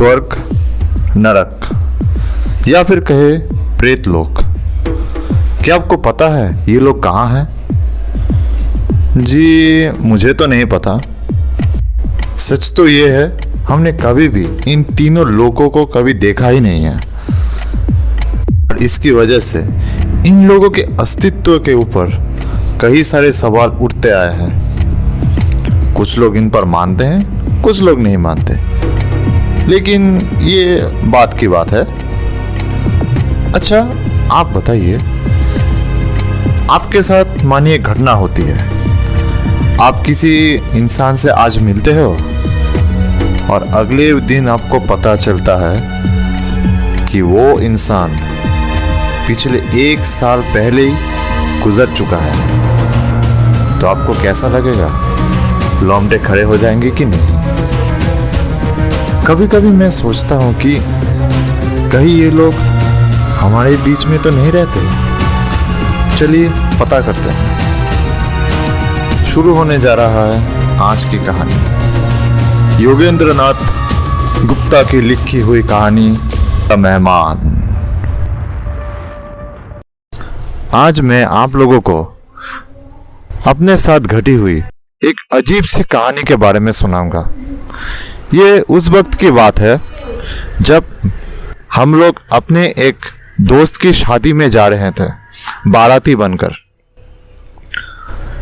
स्वर्ग, नरक या फिर कहे प्रेत लोक। क्या आपको पता है ये लोग कहाँ हैं? जी मुझे तो नहीं पता। सच तो ये है हमने कभी भी इन तीनों लोगों को कभी देखा ही नहीं है और इसकी वजह से इन लोगों के अस्तित्व के ऊपर कई सारे सवाल उठते आए हैं। कुछ लोग इन पर मानते हैं, कुछ लोग नहीं मानते, लेकिन ये बात की बात है। अच्छा आप बताइए, आपके साथ मानिए घटना होती है, आप किसी इंसान से आज मिलते हो और अगले दिन आपको पता चलता है कि वो इंसान पिछले 1 साल पहले ही गुजर चुका है, तो आपको कैसा लगेगा? लौंडे खड़े हो जाएंगे कि नहीं? कभी कभी मैं सोचता हूँ कि कहीं ये लोग हमारे बीच में तो नहीं रहते। चलिए पता करते हैं। शुरू होने जा रहा है आज की कहानी, योगेंद्र नाथ गुप्ता की लिखी हुई कहानी द मेहमान। आज मैं आप लोगों को अपने साथ घटी हुई एक अजीब सी कहानी के बारे में सुनाऊंगा। ये उस वक्त की बात है जब हम लोग अपने एक दोस्त की शादी में जा रहे थे बाराती बनकर।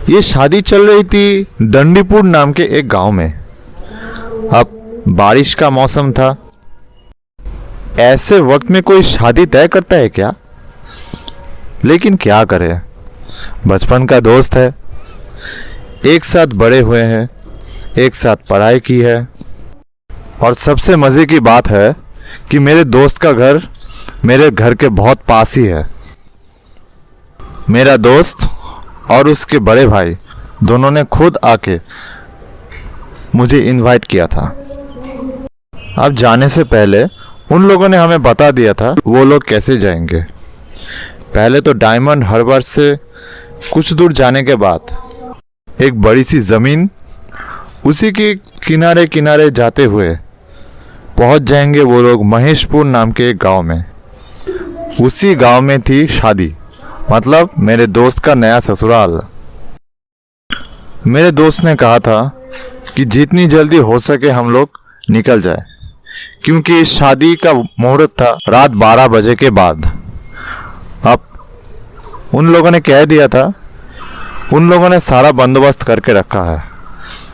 ये शादी चल रही थी दंडीपुर नाम के एक गांव में। अब बारिश का मौसम था। ऐसे वक्त में कोई शादी तय करता है क्या? लेकिन क्या करे, बचपन का दोस्त है, एक साथ बड़े हुए हैं, एक साथ पढ़ाई की है। और सबसे मज़े की बात है कि मेरे दोस्त का घर मेरे घर के बहुत पास ही है। मेरा दोस्त और उसके बड़े भाई दोनों ने खुद आके मुझे इनवाइट किया था। अब जाने से पहले उन लोगों ने हमें बता दिया था वो लोग कैसे जाएंगे। पहले तो डायमंड हार्बर से कुछ दूर जाने के बाद एक बड़ी सी ज़मीन, उसी के किनारे किनारे जाते हुए पहुंच जाएंगे वो लोग महेशपुर नाम के एक गांव में। उसी गांव में थी शादी, मतलब मेरे दोस्त का नया ससुराल। मेरे दोस्त ने कहा था कि जितनी जल्दी हो सके हम लोग निकल जाए, क्योंकि इस शादी का मुहूर्त था रात 12 बजे के बाद। अब उन लोगों ने कह दिया था, उन लोगों ने सारा बंदोबस्त करके रखा है।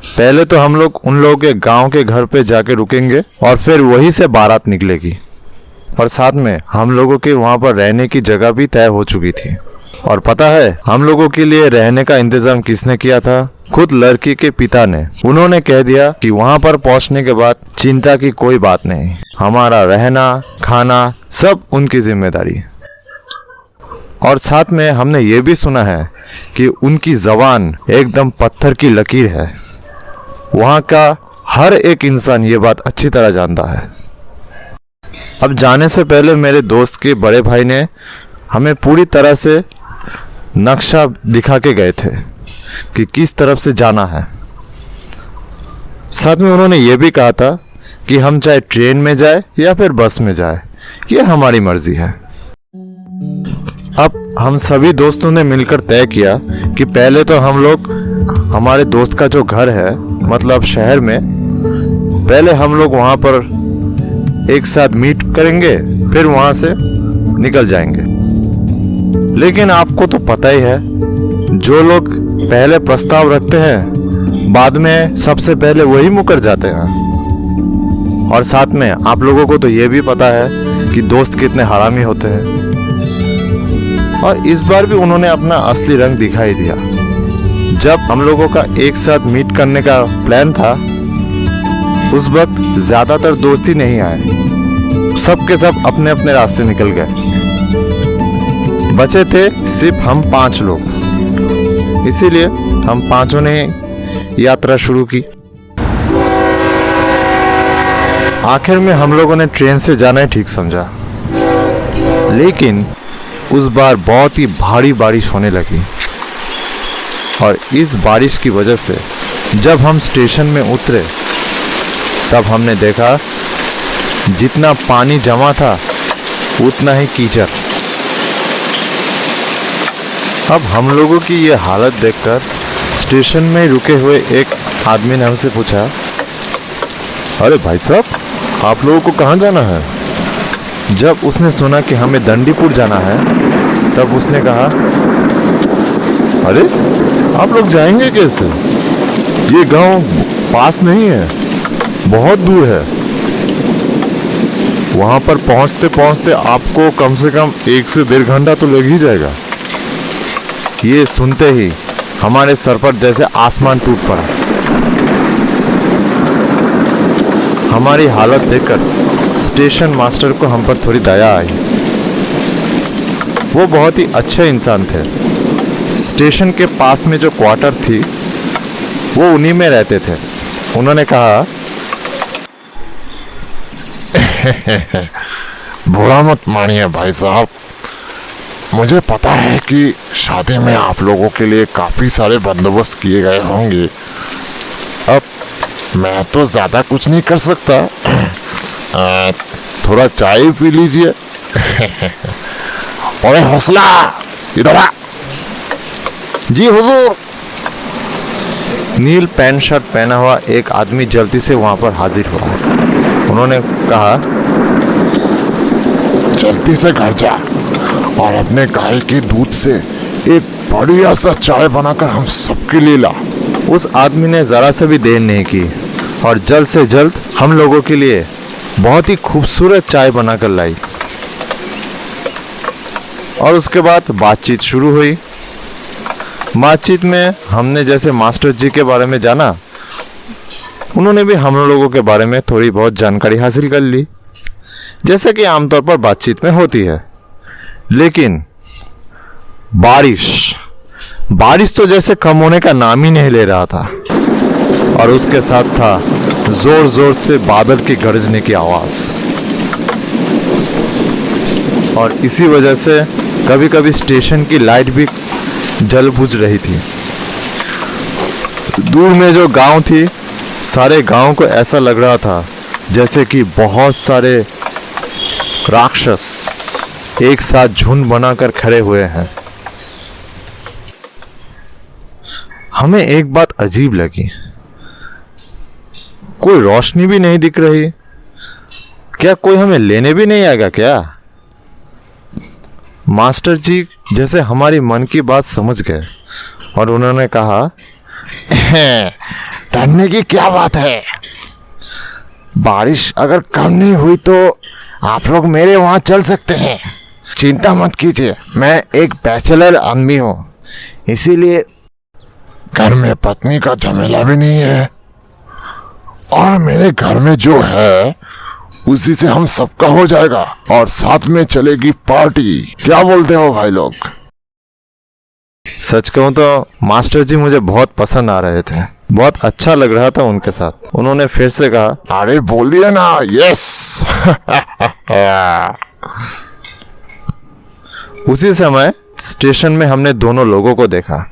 पहले तो हम लोग उन लोगों के गांव के घर पे जाके रुकेंगे और फिर वहीं से बारात निकलेगी। और साथ में हम लोगों के वहाँ पर रहने की जगह भी तय हो चुकी थी। और पता है हम लोगों के लिए रहने का इंतजाम किसने किया था? खुद लड़की के पिता ने। उन्होंने कह दिया कि वहाँ पर पहुँचने के बाद चिंता की कोई बात नहीं, हमारा रहना खाना सब उनकी जिम्मेदारी। और साथ में हमने ये भी सुना है कि उनकी जबान एकदम पत्थर की लकीर है। वहाँ का हर एक इंसान ये बात अच्छी तरह जानता है। अब जाने से पहले मेरे दोस्त के बड़े भाई ने हमें पूरी तरह से नक्शा दिखा के गए थे कि किस तरफ से जाना है। साथ में उन्होंने ये भी कहा था कि हम चाहे ट्रेन में जाए या फिर बस में जाए, ये हमारी मर्जी है। अब हम सभी दोस्तों ने मिलकर तय किया कि पहले तो हम लोग हमारे दोस्त का जो घर है, मतलब शहर में, पहले हम लोग वहाँ पर एक साथ मीट करेंगे, फिर वहाँ से निकल जाएंगे। लेकिन आपको तो पता ही है, जो लोग पहले प्रस्ताव रखते हैं बाद में सबसे पहले वही मुकर जाते हैं। और साथ में आप लोगों को तो ये भी पता है कि दोस्त कितने हरामी होते हैं। और इस बार भी उन्होंने अपना असली रंग दिखाई दिया। जब हम लोगों का एक साथ मीट करने का प्लान था, उस वक्त ज्यादातर दोस्त ही नहीं आए, सब के सब अपने अपने रास्ते निकल गए। बचे थे सिर्फ हम 5 लोग। इसीलिए हम पांचों ने यात्रा शुरू की। आखिर में हम लोगों ने ट्रेन से जाना ही ठीक समझा, लेकिन उस बार बहुत ही भारी बारिश होने लगी। और इस बारिश की वजह से जब हम स्टेशन में उतरे तब हमने देखा जितना पानी जमा था उतना ही कीचड़। अब हम लोगों की ये हालत देखकर स्टेशन में रुके हुए एक आदमी ने हमसे पूछा, अरे भाई साहब, आप लोगों को कहाँ जाना है? जब उसने सुना कि हमें दंडीपुर जाना है तब उसने कहा, अरे आप लोग जाएंगे कैसे? ये गांव पास नहीं है, बहुत दूर है। वहां पर पहुंचते पहुंचते आपको कम से कम 1 से 1.5 घंटा तो लग ही जाएगा। ये सुनते ही हमारे सर पर जैसे आसमान टूट पड़ा। हमारी हालत देखकर स्टेशन मास्टर को हम पर थोड़ी दया आई। वो बहुत ही अच्छे इंसान थे। स्टेशन के पास में जो क्वार्टर थी वो उन्हीं में रहते थे। उन्होंने कहा, बुरा मत मानिए भाई साहब, मुझे पता है कि शादी में आप लोगों के लिए काफी सारे बंदोबस्त किए गए होंगे। अब मैं तो ज्यादा कुछ नहीं कर सकता। थोड़ा चाय पी लीजिए। ओए हौसला, इधर आ। जी हुजूर। नील पैंट शर्ट पहना हुआ एक आदमी जल्दी से वहां पर हाजिर हुआ। उन्होंने कहा, जल्दी से घर जा और अपने गाय के दूध से एक बढ़िया सा चाय बनाकर हम सबके लिए ला। उस आदमी ने जरा से भी देर नहीं की और जल्द से जल्द हम लोगों के लिए बहुत ही खूबसूरत चाय बनाकर लाई। और उसके बाद बातचीत शुरू हुई। बातचीत में हमने जैसे मास्टर जी के बारे में जाना, उन्होंने भी हम लोगों के बारे में थोड़ी बहुत जानकारी हासिल कर ली, जैसे कि आमतौर पर बातचीत में होती है। लेकिन बारिश तो जैसे कम होने का नाम ही नहीं ले रहा था। और उसके साथ था जोर जोर से बादल की गरजने की आवाज। और इसी वजह से कभी कभी स्टेशन की लाइट भी जल बुझ रही थी। दूर में जो गांव थी, सारे गांव को ऐसा लग रहा था जैसे कि बहुत सारे राक्षस एक साथ झुंड बनाकर खड़े हुए हैं। हमें एक बात अजीब लगी, कोई रोशनी भी नहीं दिख रही। क्या कोई हमें लेने भी नहीं आएगा क्या? मास्टर जी जैसे हमारी मन की बात समझ गए और उन्होंने कहा, डरने की क्या बात है? बारिश अगर कम नहीं हुई तो आप लोग मेरे वहां चल सकते हैं। चिंता मत कीजिए, मैं एक बैचलर आदमी हूँ, इसीलिए घर में पत्नी का झमेला भी नहीं है। और मेरे घर में जो है उसी से हम सबका हो जाएगा और साथ में चलेगी पार्टी। क्या बोलते हो भाई लोग? सच कहूं तो मास्टर जी मुझे बहुत पसंद आ रहे थे, बहुत अच्छा लग रहा था उनके साथ। उन्होंने फिर से कहा, अरे बोलिए ना, यस। उसी समय स्टेशन में हमने दोनों लोगों को देखा।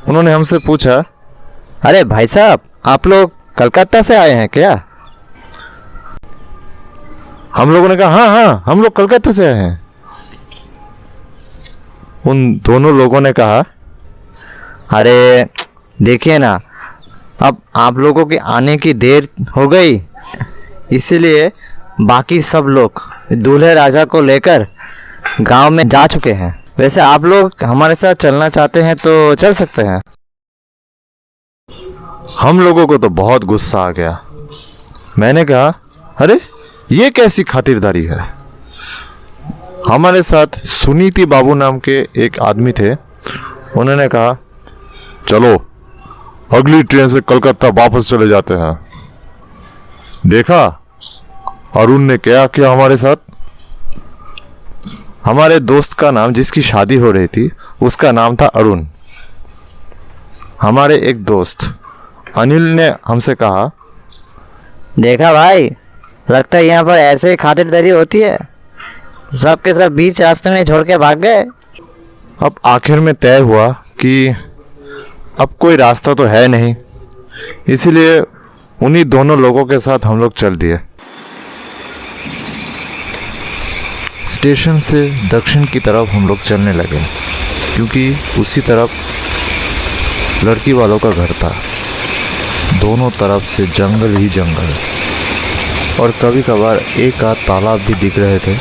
उन्होंने हमसे पूछा, अरे भाई साहब, आप लोग कलकत्ता से आए हैं क्या? हम लोगों ने कहा, हाँ हाँ, हम लोग कलकत्ता से आए हैं। उन दोनों लोगों ने कहा, अरे देखिए ना, अब आप लोगों के आने की देर हो गई, इसीलिए बाकी सब लोग दूल्हे राजा को लेकर गांव में जा चुके हैं। वैसे आप लोग हमारे साथ चलना चाहते हैं तो चल सकते हैं। हम लोगों को तो बहुत गुस्सा आ गया। मैंने कहा, अरे ये कैसी खातिरदारी है? हमारे साथ सुनीति बाबू नाम के एक आदमी थे। उन्होंने कहा, चलो अगली ट्रेन से कलकत्ता वापस चले जाते हैं। देखा अरुण ने क्या किया हमारे साथ? हमारे दोस्त का नाम, जिसकी शादी हो रही थी, उसका नाम था अरुण। हमारे एक दोस्त अनिल ने हमसे कहा, देखा भाई, लगता है यहाँ पर ऐसे ही खातिरदारी होती है। सब के सब बीच रास्ते में छोड़ के भाग गए। अब आखिर में तय हुआ कि अब कोई रास्ता तो है नहीं, इसलिए उन्हीं दोनों लोगों के साथ हम लोग चल दिए। स्टेशन से दक्षिण की तरफ हम लोग चलने लगे, क्योंकि उसी तरफ लड़की वालों का घर था। दोनों तरफ से जंगल ही जंगल, और कभी कभार एक आध तालाब भी दिख रहे थे,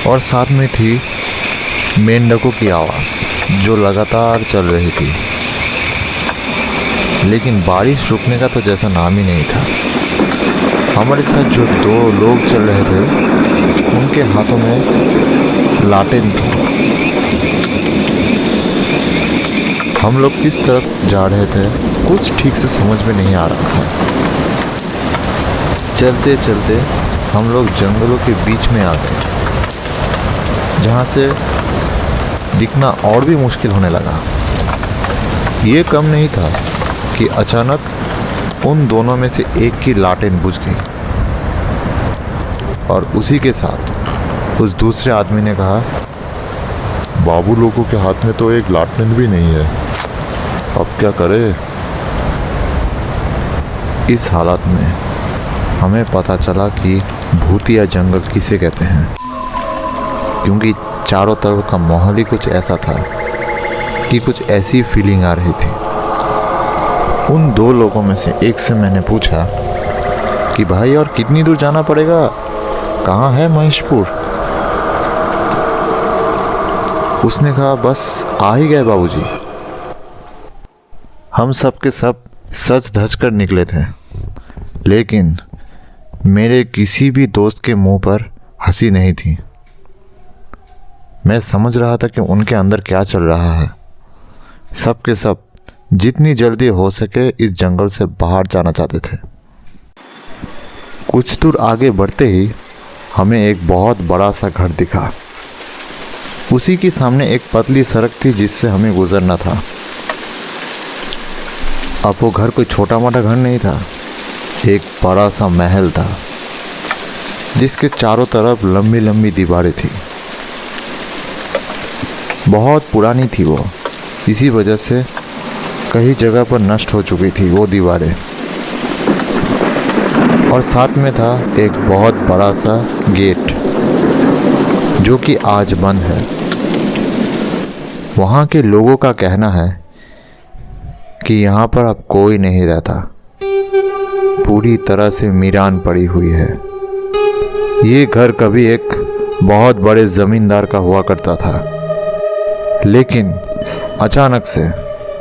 और साथ में थी मेंढकों की आवाज़ जो लगातार चल रही थी। लेकिन बारिश रुकने का तो जैसा नाम ही नहीं था। हमारे साथ जो दो लोग चल रहे थे उनके हाथों में लाटेन थी। हम लोग किस तरफ जा रहे थे कुछ ठीक से समझ में नहीं आ रहा था। चलते चलते हम लोग जंगलों के बीच में आ गए, जहाँ से दिखना और भी मुश्किल होने लगा। ये कम नहीं था कि अचानक उन दोनों में से एक की लाटेन बुझ गई, और उसी के साथ उस दूसरे आदमी ने कहा, बाबू लोगों के हाथ में तो एक लाटेन भी नहीं है, अब क्या करें। इस हालत में हमें पता चला कि भूतिया जंगल किसे कहते हैं, क्योंकि चारों तरफ का माहौल ही कुछ ऐसा था कि कुछ ऐसी फीलिंग आ रही थी। उन दो लोगों में से एक से मैंने पूछा कि भाई और कितनी दूर जाना पड़ेगा, कहाँ है महेशपुर। उसने कहा, बस आ ही गए बाबूजी। हम सब के सब सच धज कर निकले थे, लेकिन मेरे किसी भी दोस्त के मुंह पर हंसी नहीं थी। मैं समझ रहा था कि उनके अंदर क्या चल रहा है। सब के सब जितनी जल्दी हो सके इस जंगल से बाहर जाना चाहते थे। कुछ दूर आगे बढ़ते ही हमें एक बहुत बड़ा सा घर दिखा। उसी के सामने एक पतली सड़क थी जिससे हमें गुजरना था। अब वो घर कोई छोटा मोटा घर नहीं था, एक बड़ा सा महल था जिसके चारों तरफ लंबी लंबी दीवारें थी। बहुत पुरानी थी वो, इसी वजह से कई जगह पर नष्ट हो चुकी थी वो दीवारें। और साथ में था एक बहुत बड़ा सा गेट जो कि आज बंद है। वहाँ के लोगों का कहना है कि यहाँ पर अब कोई नहीं रहता, पूरी तरह से वीरान पड़ी हुई है। ये घर कभी एक बहुत बड़े ज़मींदार का हुआ करता था, लेकिन अचानक से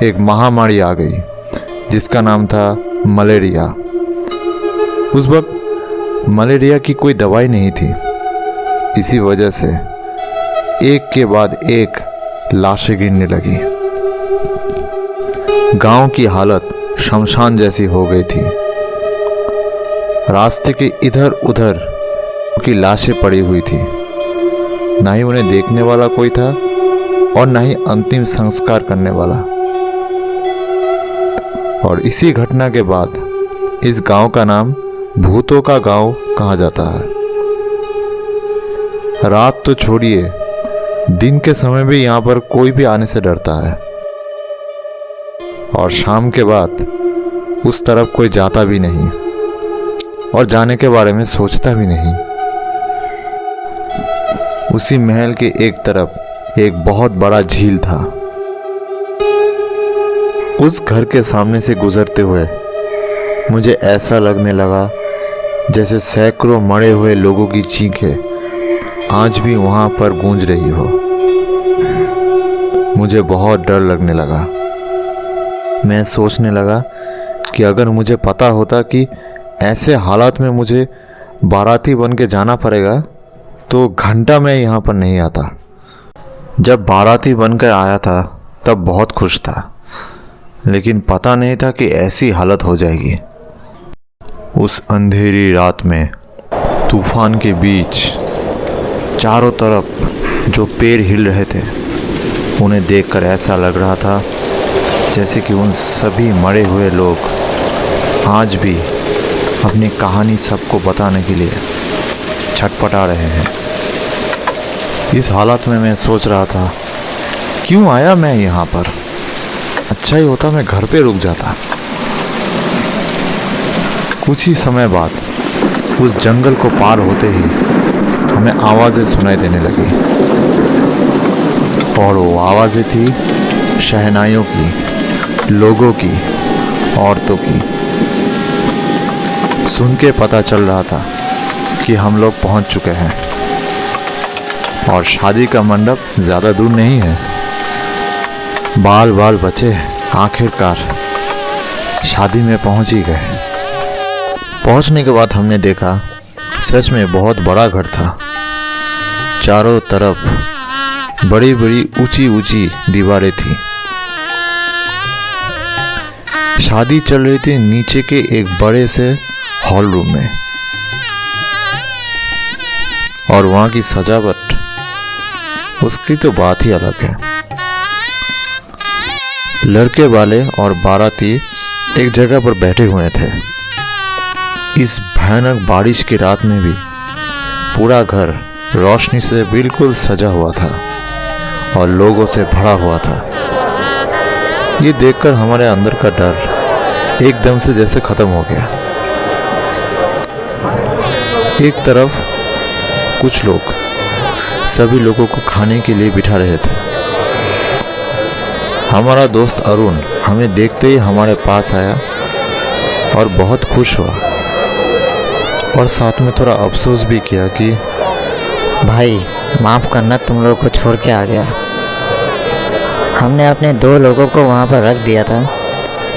एक महामारी आ गई जिसका नाम था मलेरिया। उस वक्त मलेरिया की कोई दवाई नहीं थी, इसी वजह से एक के बाद एक लाशें गिरने लगी। गांव की हालत शमशान जैसी हो गई थी। रास्ते के इधर उधर की लाशें पड़ी हुई थी। ना ही उन्हें देखने वाला कोई था और ना ही अंतिम संस्कार करने वाला। और इसी घटना के बाद इस गांव का नाम भूतों का गांव कहा जाता है। रात तो छोड़िए, दिन के समय भी यहाँ पर कोई भी आने से डरता है, और शाम के बाद उस तरफ कोई जाता भी नहीं और जाने के बारे में सोचता भी नहीं। उसी महल के एक तरफ एक बहुत बड़ा झील था। उस घर के सामने से गुजरते हुए मुझे ऐसा लगने लगा जैसे सैकड़ों मरे हुए लोगों की चीखें आज भी वहां पर गूंज रही हो। मुझे बहुत डर लगने लगा। मैं सोचने लगा कि अगर मुझे पता होता कि ऐसे हालात में मुझे बाराती बन के जाना पड़ेगा तो घंटा मैं यहाँ पर नहीं आता। जब बाराती बनकर आया था तब बहुत खुश था, लेकिन पता नहीं था कि ऐसी हालत हो जाएगी। उस अंधेरी रात में तूफान के बीच चारों तरफ जो पेड़ हिल रहे थे उन्हें देखकर ऐसा लग रहा था जैसे कि उन सभी मरे हुए लोग आज भी अपनी कहानी सबको बताने के लिए छटपटा रहे हैं। इस हालत में मैं सोच रहा था, क्यों आया मैं यहाँ पर? अच्छा ही होता मैं घर पे रुक जाता। कुछ ही समय बाद उस जंगल को पार होते ही हमें आवाज़ें सुनाई देने लगी और वो आवाज़ें थी शहनाइयों की, लोगों की, औरतों की। सुन के पता चल रहा था कि हम लोग पहुंच चुके हैं और शादी का मंडप ज़्यादा दूर नहीं है। बाल बाल बचे, आखिरकार शादी में पहुंच ही गए। पहुंचने के बाद हमने देखा सच में बहुत बड़ा घर था। चारों तरफ बड़ी बड़ी ऊंची ऊंची दीवारें थी। शादी चल रही थी नीचे के एक बड़े से हॉल रूम में और वहां की सजावट, उसकी तो बात ही अलग है। लड़के वाले और बाराती एक जगह पर बैठे हुए थे। इस भयानक बारिश की रात में भी पूरा घर रोशनी से बिल्कुल सजा हुआ था और लोगों से भरा हुआ था। ये देखकर हमारे अंदर का डर एकदम से जैसे खत्म हो गया। एक तरफ कुछ लोग सभी लोगों को खाने के लिए बिठा रहे थे। हमारा दोस्त अरुण हमें देखते ही हमारे पास आया और बहुत खुश हुआ और साथ में थोड़ा अफसोस भी किया कि भाई माफ़ करना, तुम लोगों को छोड़ के आ गया। हमने अपने 2 लोगों को वहाँ पर रख दिया था,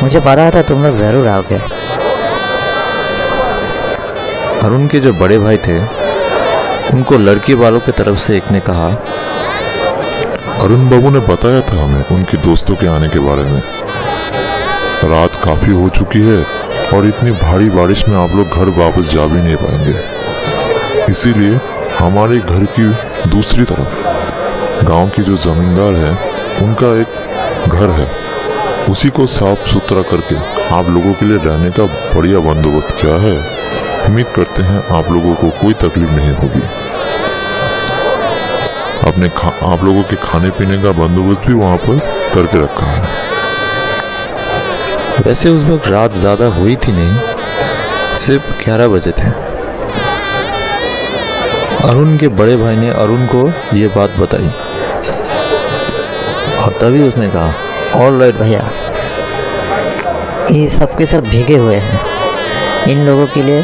मुझे पता था तुम लोग ज़रूर आओगे। अरुण के जो बड़े भाई थे उनको लड़की वालों की तरफ से एक ने कहा, अरुण बाबू ने बताया था हमें उनके दोस्तों के आने के बारे में। रात काफ़ी हो चुकी है और इतनी भारी बारिश में आप लोग घर वापस जा भी नहीं पाएंगे। इसीलिए हमारे घर की दूसरी तरफ गांव की जो ज़मींदार है उनका एक घर है, उसी को साफ सुथरा करके आप लोगों के लिए रहने का बढ़िया बंदोबस्त किया है। उम्मीद करते हैं आप लोगों को कोई तकलीफ नहीं होगी। आप लोगों के खाने पीने का बंदोबस्त भी वहाँ पर करके रखा है। वैसे उस वक्त रात ज़्यादा हुई थी नहीं, सिर्फ 11 बजे थे। अरुण के बड़े भाई ने अरुण को ये बात बताई और तभी उसने कहा, ऑलराइट भैया, ये सबके सब भीगे हुए हैं, इन लोगों के लिए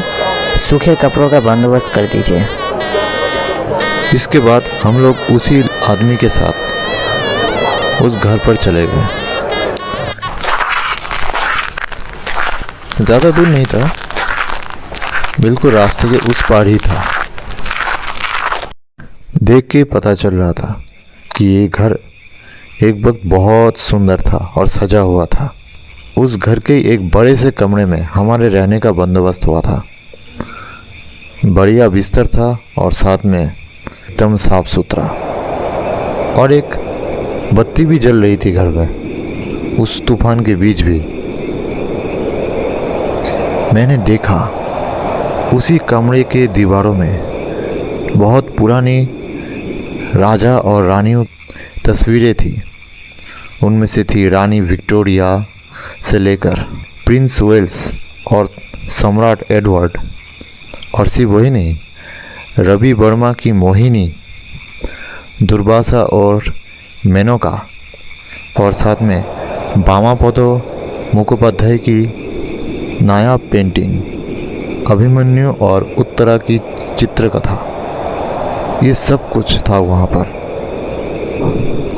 सूखे कपड़ों का बंदोबस्त कर दीजिए। इसके बाद हम लोग उसी आदमी के साथ उस घर पर चले गए। ज़्यादा दूर नहीं था, बिल्कुल रास्ते के उस पार ही था। देख के पता चल रहा था कि ये घर एक वक्त बहुत सुंदर था और सजा हुआ था। उस घर के एक बड़े से कमरे में हमारे रहने का बंदोबस्त हुआ था। बढ़िया बिस्तर था और साथ में एकदम साफ सुथरा, और एक बत्ती भी जल रही थी घर में उस तूफान के बीच भी। मैंने देखा उसी कमरे के दीवारों में बहुत पुरानी राजा और रानियों तस्वीरें थी। उनमें से थी रानी विक्टोरिया से लेकर प्रिंस वेल्स और सम्राट एडवर्ड, और सिर्फ वही नहीं, रवि वर्मा की मोहिनी, दुर्वासा और मेनका, और साथ में वामापदो मुखोपाध्याय की नायाब पेंटिंग, अभिमन्यु और उत्तरा की चित्रकथा, ये सब कुछ था वहाँ पर।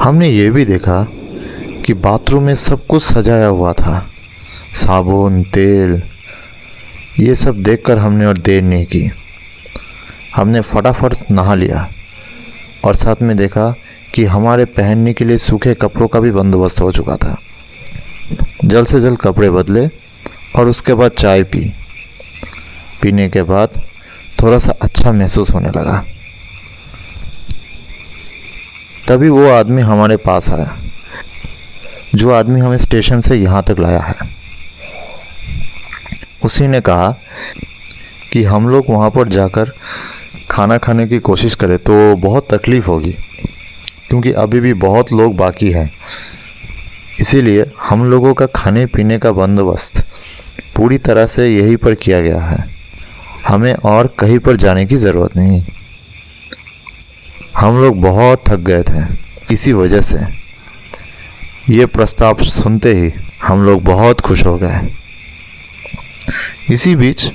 हमने ये भी देखा कि बाथरूम में सब कुछ सजाया हुआ था, साबुन, तेल, ये सब देखकर हमने और देर नहीं की। हमने फटाफट नहा लिया और साथ में देखा कि हमारे पहनने के लिए सूखे कपड़ों का भी बंदोबस्त हो चुका था। जल्द से जल्द कपड़े बदले और उसके बाद चाय पीने के बाद थोड़ा सा अच्छा महसूस होने लगा। तभी वो आदमी हमारे पास आया, जो आदमी हमें स्टेशन से यहाँ तक लाया है। उसी ने कहा कि हम लोग वहाँ पर जाकर खाना खाने की कोशिश करें तो बहुत तकलीफ़ होगी, क्योंकि अभी भी बहुत लोग बाकी हैं। इसीलिए हम लोगों का खाने पीने का बंदोबस्त पूरी तरह से यहीं पर किया गया है, हमें और कहीं पर जाने की ज़रूरत नहीं। हम लोग बहुत थक गए थे। इसी वजह से ये प्रस्ताव सुनते ही हम लोग बहुत खुश हो गए। इसी बीच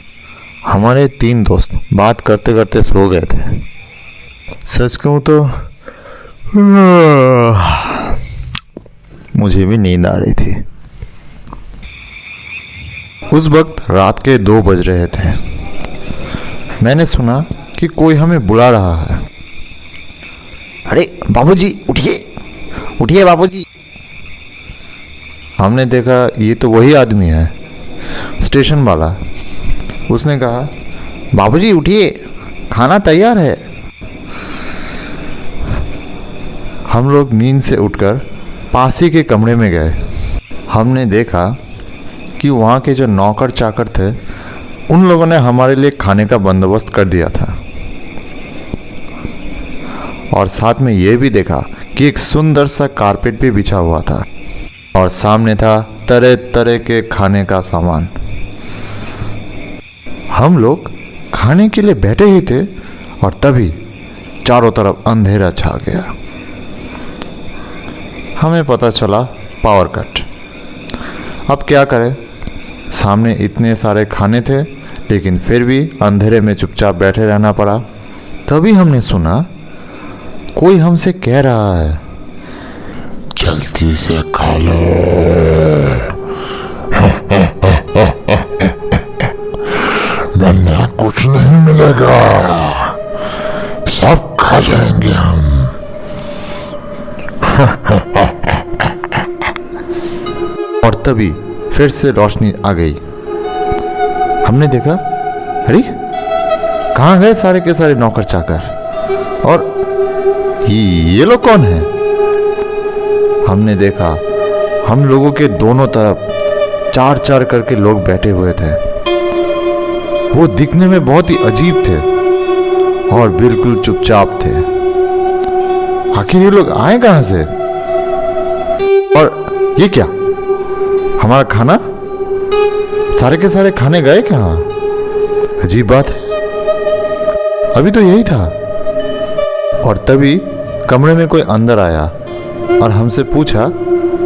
हमारे 3 दोस्त बात करते करते सो गए थे। सच कहूँ तो मुझे भी नींद आ रही थी। उस वक्त रात के 2 बज रहे थे। मैंने सुना कि कोई हमें बुला रहा है। अरे बाबूजी उठिए, उठिए बाबूजी। हमने देखा ये तो वही आदमी है, स्टेशन वाला। उसने कहा, बाबूजी उठिए, खाना तैयार है। हम लोग नींद से उठकर पास ही के कमरे में गए। हमने देखा कि वहाँ के जो नौकर चाकर थे उन लोगों ने हमारे लिए खाने का बंदोबस्त कर दिया था। और साथ में ये भी देखा कि एक सुंदर सा कारपेट भी बिछा हुआ था और सामने था तरह तरह के खाने का सामान। हम लोग खाने के लिए बैठे ही थे और तभी चारों तरफ अंधेरा छा गया। हमें पता चला पावर कट। अब क्या करें, सामने इतने सारे खाने थे लेकिन फिर भी अंधेरे में चुपचाप बैठे रहना पड़ा। तभी हमने सुना कोई हमसे कह रहा है, जल्दी से खा लो। वरना कुछ नहीं मिलेगा, सब खा जाएंगे हम। और तभी फिर से रोशनी आ गई। हमने देखा, अरे कहाँ गए सारे के सारे नौकर चाकर, और ये लोग कौन है? हमने देखा हम लोगों के दोनों तरफ 4-4 करके लोग बैठे हुए थे। वो दिखने में बहुत ही अजीब थे और बिल्कुल चुपचाप थे। आखिर ये लोग आए कहां से? और ये क्या, हमारा खाना? सारे के सारे खाने गए कहां? अजीब बात है, अभी तो यही था। और तभी कमरे में कोई अंदर आया और हमसे पूछा,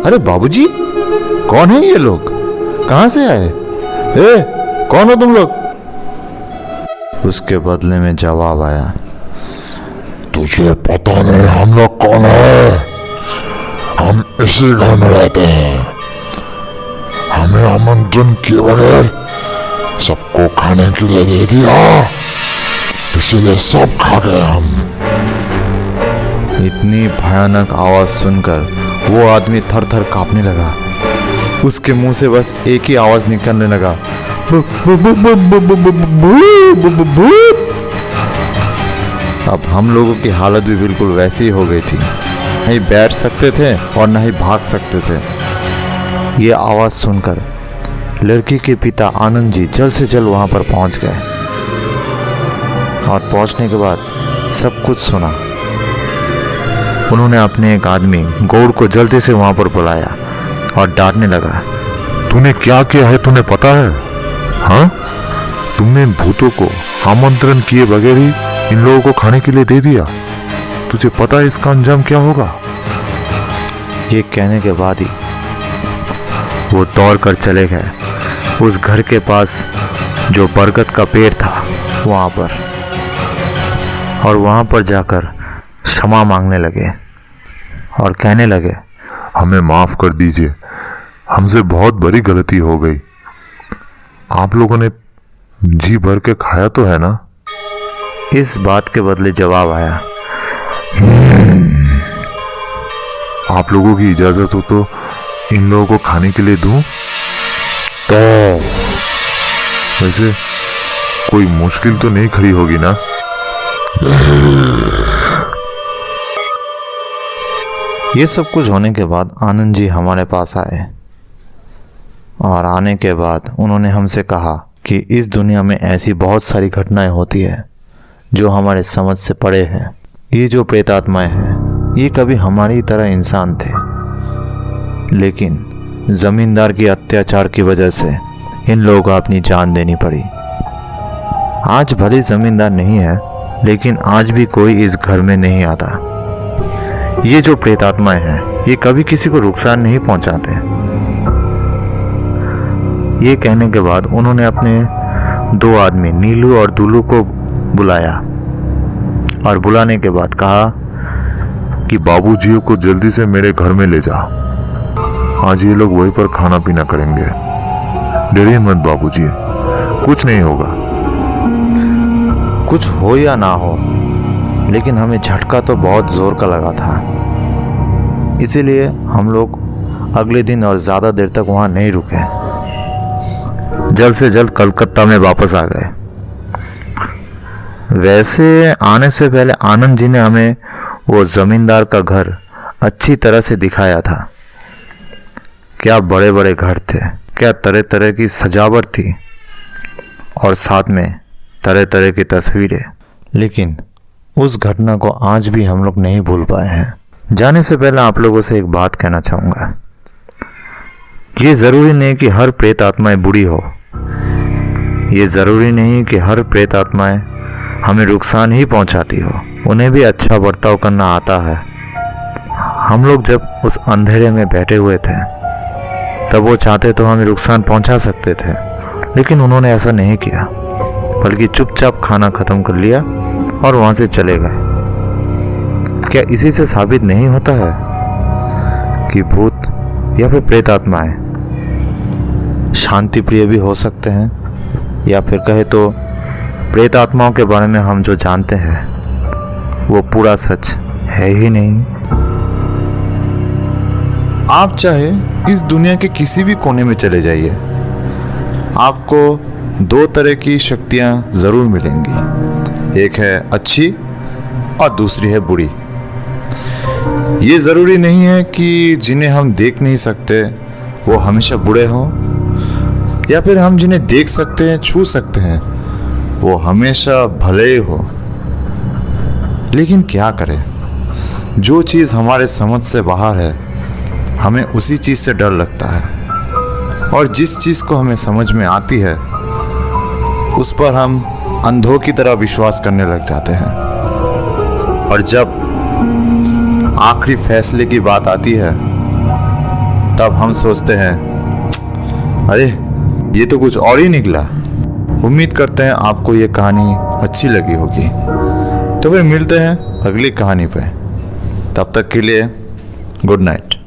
अरे बाबूजी, कौन है ये लोग, कहां से आए? कौन हो तुम लोग? उसके बदले में जवाब आया, तुझे पता नहीं हम लोग कौन है? हम इसी घर में रहते हैं। हमें आमंत्रण किए बगैर सबको खाने के लिए दे दिया, इसीलिए सब खा गए हम। इतनी भयानक आवाज सुनकर वो आदमी थर थर कांपने लगा। उसके मुंह से बस एक ही आवाज निकलने लगा, अब हम लोगों की हालत भी बिल्कुल वैसी ही हो गई थी। नहीं बैठ सकते थे और न ही भाग सकते थे। ये आवाज सुनकर लड़की के पिता आनंद जी जल्द से जल्द वहां पर पहुंच गए और पहुंचने के बाद सब कुछ सुना। उन्होंने अपने एक आदमी गौड़ को जल्दी से वहां पर बुलाया और डांटने लगा, तूने क्या किया है, तूने पता है? हाँ, तुमने इन भूतों को आमंत्रण किए बगैर ही इन लोगों को खाने के लिए दे दिया। तुझे पता है इसका अंजाम क्या होगा? ये कहने के बाद ही वो दौड़ कर चले गए उस घर के पास जो बरगद का पेड़ था वहां पर, और वहां पर जाकर क्षमा मांगने लगे और कहने लगे, हमें माफ कर दीजिए, हमसे बहुत बड़ी गलती हो गई। आप लोगों ने जी भर के खाया तो है ना? इस बात के बदले जवाब आया, आप लोगों की इजाजत हो तो इन लोगों को खाने के लिए दूं? तो वैसे कोई मुश्किल तो नहीं खड़ी होगी ना? ये सब कुछ होने के बाद आनंद जी हमारे पास आए और आने के बाद उन्होंने हमसे कहा कि इस दुनिया में ऐसी बहुत सारी घटनाएं होती है जो हमारे समझ से परे हैं। ये जो प्रेतात्माएं हैं ये कभी हमारी तरह इंसान थे, लेकिन जमींदार के अत्याचार की वजह से इन लोगों को अपनी जान देनी पड़ी। आज भले जमींदार नहीं है लेकिन आज भी कोई इस घर में नहीं आता। ये जो प्रेतात्माएं हैं ये कभी किसी को नुकसान नहीं पहुंचाते। ये कहने के बाद उन्होंने अपने 2 आदमी नीलू और दुलू को बुलाया और बुलाने के बाद कहा कि बाबूजी को जल्दी से मेरे घर में ले जा। आज ये लोग वहीं पर खाना पीना करेंगे। डरिए मत बाबूजी, कुछ नहीं होगा। कुछ हो या ना हो, लेकिन हमें झटका तो बहुत जोर का लगा था। इसीलिए हम लोग अगले दिन और ज़्यादा देर तक वहाँ नहीं रुके, जल्द से जल्द कलकत्ता में वापस आ गए। वैसे आने से पहले आनंद जी ने हमें वो जमींदार का घर अच्छी तरह से दिखाया था। क्या बड़े बड़े घर थे, क्या तरह तरह की सजावट थी और साथ में तरह तरह की तस्वीरें। लेकिन उस घटना को आज भी हम लोग नहीं भूल पाए हैं। जाने से पहले आप लोगों से एक बात कहना चाहूँगा। ये ज़रूरी नहीं कि हर प्रेत आत्माएं बुरी हो। ये ज़रूरी नहीं कि हर प्रेत आत्माएं हमें नुकसान ही पहुंचाती हो। उन्हें भी अच्छा बर्ताव करना आता है। हम लोग जब उस अंधेरे में बैठे हुए थे तब वो चाहते तो हमें नुकसान पहुंचा सकते थे, लेकिन उन्होंने ऐसा नहीं किया, बल्कि चुपचाप खाना खत्म कर लिया और वहां से चले गए। क्या इसी से साबित नहीं होता है कि भूत या फिर प्रेत आत्माएं शांति प्रिय भी हो सकते हैं? या फिर कहे तो प्रेत आत्माओं के बारे में हम जो जानते हैं वो पूरा सच है ही नहीं। आप चाहे इस दुनिया के किसी भी कोने में चले जाइए, आपको 2 तरह की शक्तियां जरूर मिलेंगी। एक है अच्छी और दूसरी है बुरी। ये जरूरी नहीं है कि जिन्हें हम देख नहीं सकते वो हमेशा बुरे हों, या फिर हम जिन्हें देख सकते हैं, छू सकते हैं, वो हमेशा भले ही हो। लेकिन क्या करें, जो चीज़ हमारे समझ से बाहर है हमें उसी चीज़ से डर लगता है, और जिस चीज़ को हमें समझ में आती है उस पर हम अंधों की तरह विश्वास करने लग जाते हैं। और जब आखिरी फैसले की बात आती है तब हम सोचते हैं अरे ये तो कुछ और ही निकला। उम्मीद करते हैं आपको ये कहानी अच्छी लगी होगी। तो फिर मिलते हैं अगली कहानी पे। तब तक के लिए गुड नाइट।